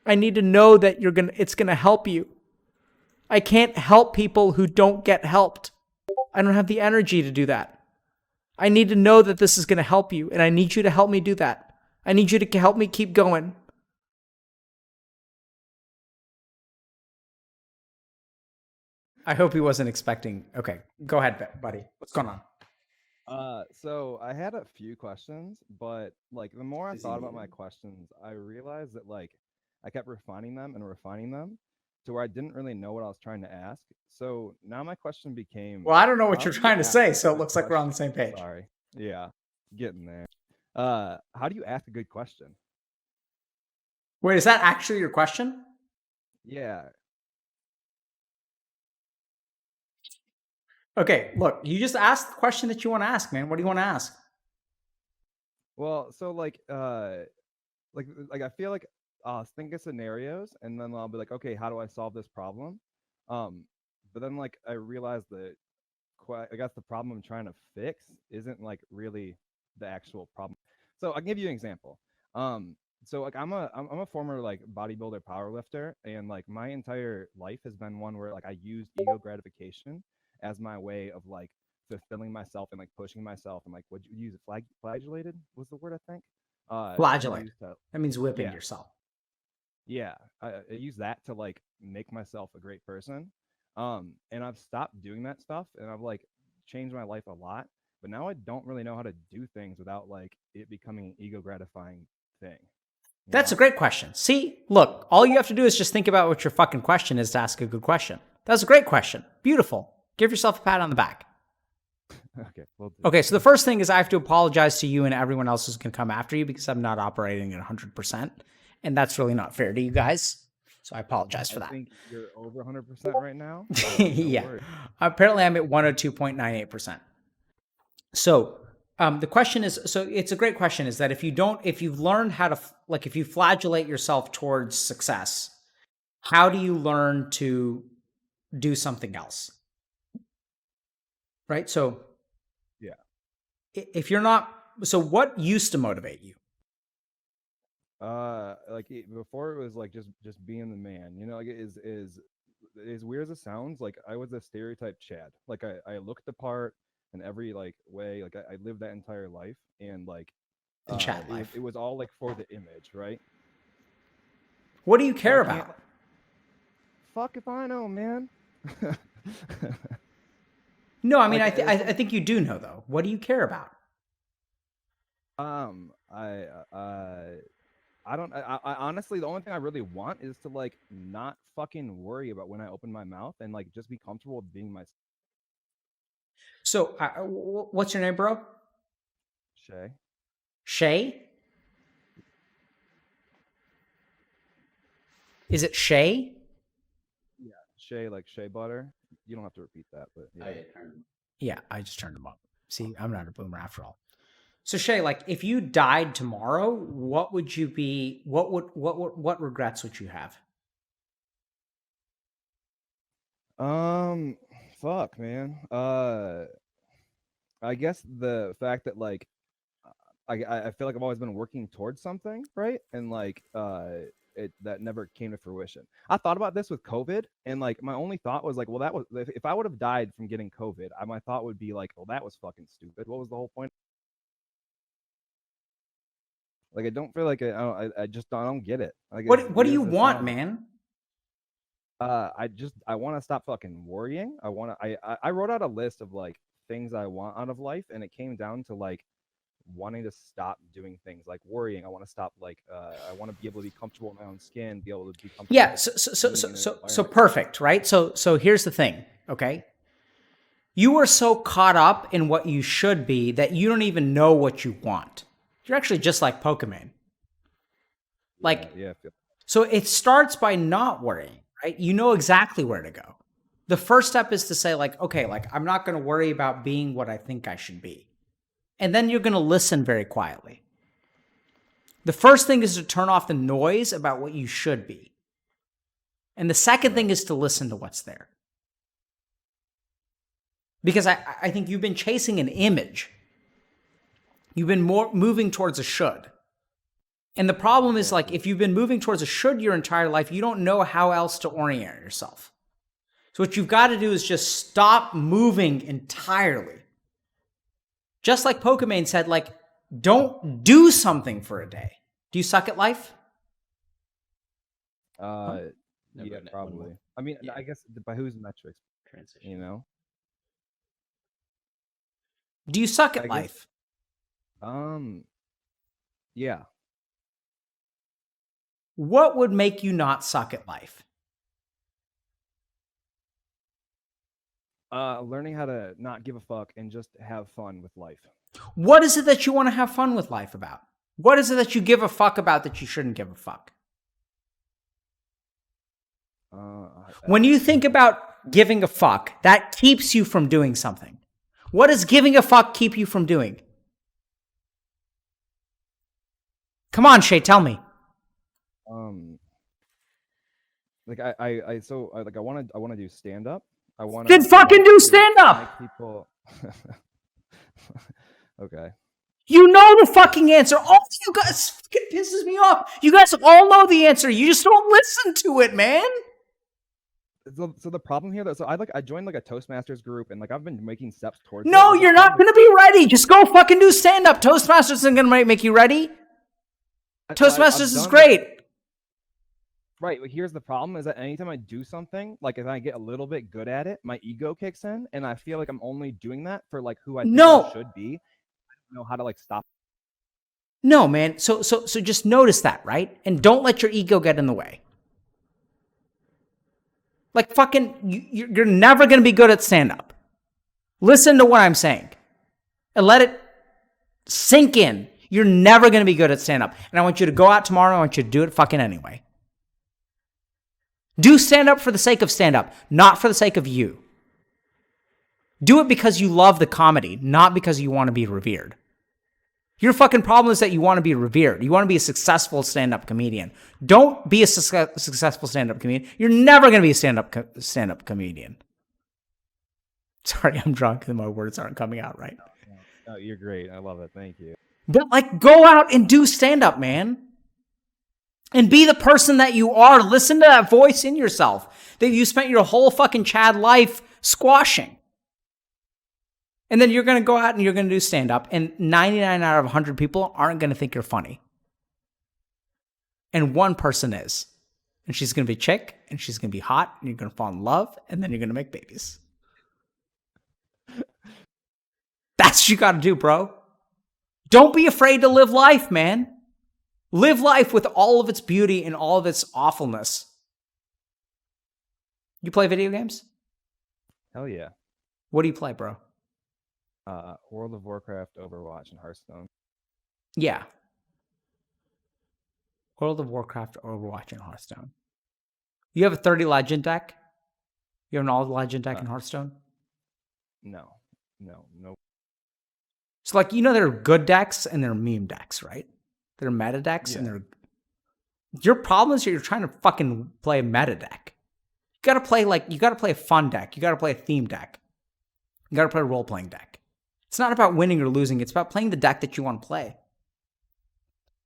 I need to know that it's going to help you. I can't help people who don't get helped. I don't have the energy to do that. I need to know that this is going to help you, and I need you to help me do that. I need you to help me keep going. I hope he wasn't expecting. Okay, go ahead, buddy. What's going on? So I had a few questions, but like the more I thought about my questions, I realized that like I kept refining them to where I didn't really know what I was trying to ask. So now my question became, Well, I don't know what how you're do you trying to ask say, a so it good looks like we're on the question? same page. Sorry. Yeah, getting there. How do you ask a good question? Wait, is that actually your question? Yeah. Okay, look, you just asked the question that you want to ask, man. What do you want to ask? Well, so like I feel like I'll think of scenarios and then I'll be like, okay, how do I solve this problem? Um, but then like I realized that I guess the problem I'm trying to fix isn't like really the actual problem. So I'll give you an example. So like I'm a former like bodybuilder power lifter, and like my entire life has been one where like I used ego gratification as my way of like fulfilling myself and like pushing myself, and like would you use it flagellated was the word I think I Flagellate. used to. That means whipping Yeah, yourself. yeah, I use that to like make myself a great person. And I've stopped doing that stuff, and I've like changed my life a lot. But now I don't really know how to do things without like it becoming an ego gratifying thing. You That's a know? great question. See, look, all you have to do is just think about what your fucking question is to ask a good question. That's a great question. Beautiful. Give yourself a pat on the back. Okay, we'll do. Okay, so the first thing is I have to apologize to you and everyone else who's going to come after you because I'm not operating at 100%. And that's really not fair to you guys. So I apologize for I that. think you're over 100% right now. So no Yeah. worries. Apparently I'm at 102.98%. So the question is, so it's a great question, is that if you've learned how to, like, if you flagellate yourself towards success, how do you learn to do something else? Right? So Yeah. if you're not, so what used to motivate you? Before it was like just being the man. You know, like it is as weird as it sounds. Like I was a stereotype Chad. Like I looked the part in every like way. Like I lived that entire life, and like In chat life. it was all like for the image, right? What do you So care I can't. about? Fuck if I know, man. No, I mean, like I think you do know, though. What do you care about? um I uh I don't. I honestly, the only thing I really want is to like not fucking worry about when I open my mouth and like just be comfortable with being myself. So, what's your name, bro? Shay. Shay? Is it Shay? Yeah, Shay, like Shea butter. You don't have to repeat that, but yeah. Yeah, I just turned him up. See, I'm not a boomer after all. So Shay, like, if you died tomorrow, what would you be? What regrets would you have? Um, fuck, man. I guess the fact that like I feel like I've always been working towards something, right? And like it that never came to fruition. I thought about this with COVID, and like my only thought was like, well, that was if I would have died from getting COVID, my thought would be like, well, that was fucking stupid. What was the whole point? Like I don't feel like I just don't get it. Like as What do weird you as it want, sounds. man? I want to stop fucking worrying. I wrote out a list of like things I want out of life, and it came down to like wanting to stop doing things like worrying. I want to stop like I want to be able to be comfortable in my own skin, be able to be comfortable Yeah. being in an So environment. perfect, right? So here's the thing. Okay, you are so caught up in what you should be that you don't even know what you want. You're actually just like Pokemon. Yeah, Like, yeah, so it starts by not worrying, right? You know exactly where to go. The first step is to say, like, okay, like, I'm not going to worry about being what I think I should be. And then you're going to listen very quietly. The first thing is to turn off the noise about what you should be. And the second thing right. is to listen to what's there. Because I think you've been chasing an image. You've been more moving towards a should. And the problem is, like, if you've been moving towards a should your entire life, you don't know how else to orient yourself. So what you've got to do is just stop moving entirely. Just like Pokemon said, like, don't do something for a day. Do you suck at life? Yeah, probably. I mean, I guess by whose metrics? Transition. You know? Do you suck at life? Yeah. What would make you not suck at life? Learning how to not give a fuck and just have fun with life. What is it that you want to have fun with life about? What is it that you give a fuck about that you shouldn't give a fuck? When you think about giving a fuck, that keeps you from doing something. What does giving a fuck keep you from doing? Come on, Shay, tell me. Like I want to do stand up. I want Then fucking do stand up. People. Okay. You know the fucking answer. All of you guys fucking pisses me off. You guys all know the answer. You just don't listen to it, man. So the problem here, so I joined like a Toastmasters group, and like I've been making steps towards. No, you're not gonna be ready. Just go fucking do stand up. Toastmasters isn't gonna make you ready. Toastmasters is great. Right, but here's the problem: is that anytime I do something, like if I get a little bit good at it, my ego kicks in, and I feel like I'm only doing that for like who I think I should be. I don't know how to like stop. No, man. So just notice that, right? And don't let your ego get in the way. Like fucking, you're never gonna be good at stand up. Listen to what I'm saying, and let it sink in. You're never gonna be good at stand up, and I want you to go out tomorrow. I want you to do it fucking anyway. Do stand up for the sake of stand up, not for the sake of you. Do it because you love the comedy, not because you want to be revered. Your fucking problem is that you want to be revered. You want to be a successful stand-up comedian. Don't be a successful stand-up comedian. You're never going to be a stand-up comedian. Sorry, I'm drunk and my words aren't coming out right. No, you're great. I love it. Thank you. But like, go out and do stand-up, man. And be the person that you are. Listen to that voice in yourself that you spent your whole fucking Chad life squashing. And then you're going to go out and you're going to do stand-up, and 99 out of 100 people aren't going to think you're funny. And one person is. And she's going to be chick, and she's going to be hot, and you're going to fall in love, and then you're going to make babies. That's what you got to do, bro. Don't be afraid to live life, man. Live life with all of its beauty and all of its awfulness. You play video games? Hell yeah. What do you play, bro? World of Warcraft, Overwatch, and Hearthstone. Yeah. World of Warcraft, Overwatch, and Hearthstone. You have a 30 legend deck? You have an all legend deck in Hearthstone? No. So like, you know, there are good decks and there are meme decks, right? There are meta decks and there are... Your problem is you're trying to fucking play a meta deck. You gotta play a fun deck. You gotta play a theme deck. You gotta play a role-playing deck. It's not about winning or losing. It's about playing the deck that you want to play.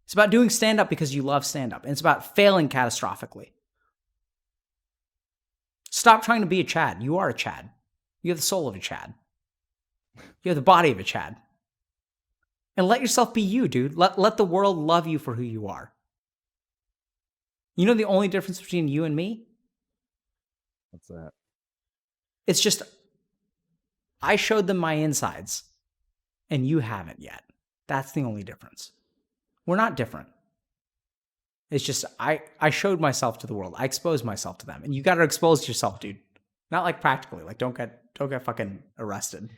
It's about doing stand-up because you love stand-up. And it's about failing catastrophically. Stop trying to be a Chad. You are a Chad. You have the soul of a Chad. You have the body of a Chad. And let yourself be you, dude. Let the world love you for who you are. You know the only difference between you and me? What's that? It's just, I showed them my insides, and you haven't yet. That's the only difference. We're not different. It's just, I showed myself to the world. I exposed myself to them. And you got to expose yourself, dude. Not like practically. Like, don't get fucking arrested.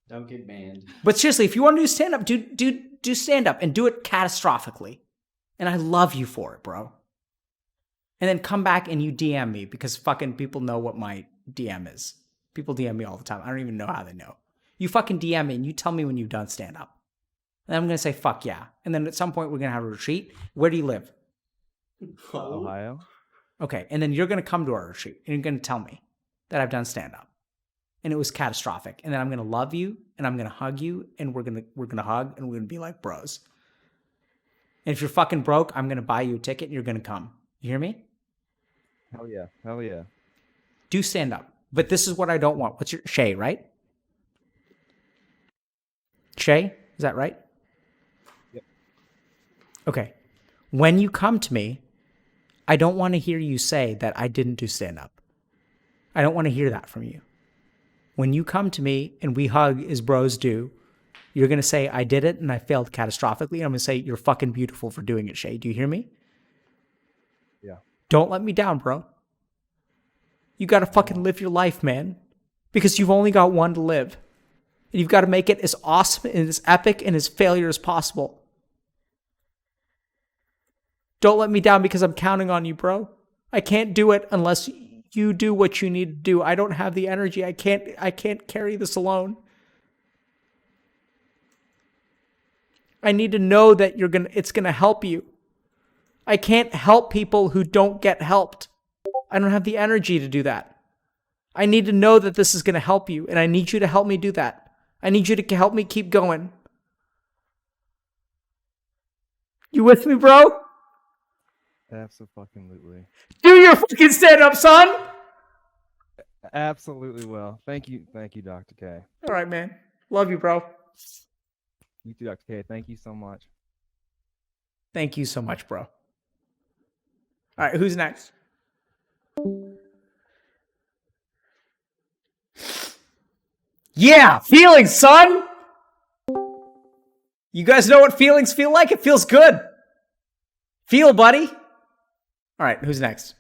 Don't get banned. But seriously, if you want to do stand-up, do stand-up and do it catastrophically. And I love you for it, bro. And then come back and you DM me because fucking people know what my DM is. People DM me all the time. I don't even know how they know. You fucking DM me and you tell me when you've done stand-up. And I'm going to say, fuck yeah. And then at some point, we're going to have a retreat. Where do you live? Ohio. Okay. And then you're going to come to our retreat and you're going to tell me that I've done stand-up. And it was catastrophic. And then I'm going to love you and I'm going to hug you and we're going to hug and we're going to be like bros. And if you're fucking broke, I'm going to buy you a ticket and you're going to come. You hear me? Hell yeah. Hell yeah. Do stand up. But this is what I don't want. What's your Shay, right? Shay, is that right? Yep. Okay. When you come to me, I don't want to hear you say that I didn't do stand up. I don't want to hear that from you. When you come to me and we hug as bros do, you're going to say, I did it and I failed catastrophically. And I'm going to say, you're fucking beautiful for doing it, Shay. Do you hear me? Yeah. Don't let me down, bro. You got to fucking live your life, man. Because you've only got one to live. And you've got to make it as awesome and as epic and as failure as possible. Don't let me down because I'm counting on you, bro. I can't do it unless you do what you need to do. I don't have the energy. I can't carry this alone. I need to know that it's going to help you. I can't help people who don't get helped. I don't have the energy to do that. I need to know that this is going to help you, and I need you to help me do that. I need you to help me keep going. You with me, bro? Absolutely. Do your fucking stand-up, son! Absolutely will. Thank you, Dr. K. All right, man. Love you, bro. You too, Dr. K. Thank you so much. Thank you so much, bro. All right, who's next? Yeah, feelings, son! You guys know what feelings feel like? It feels good. Feel, buddy. All right, who's next?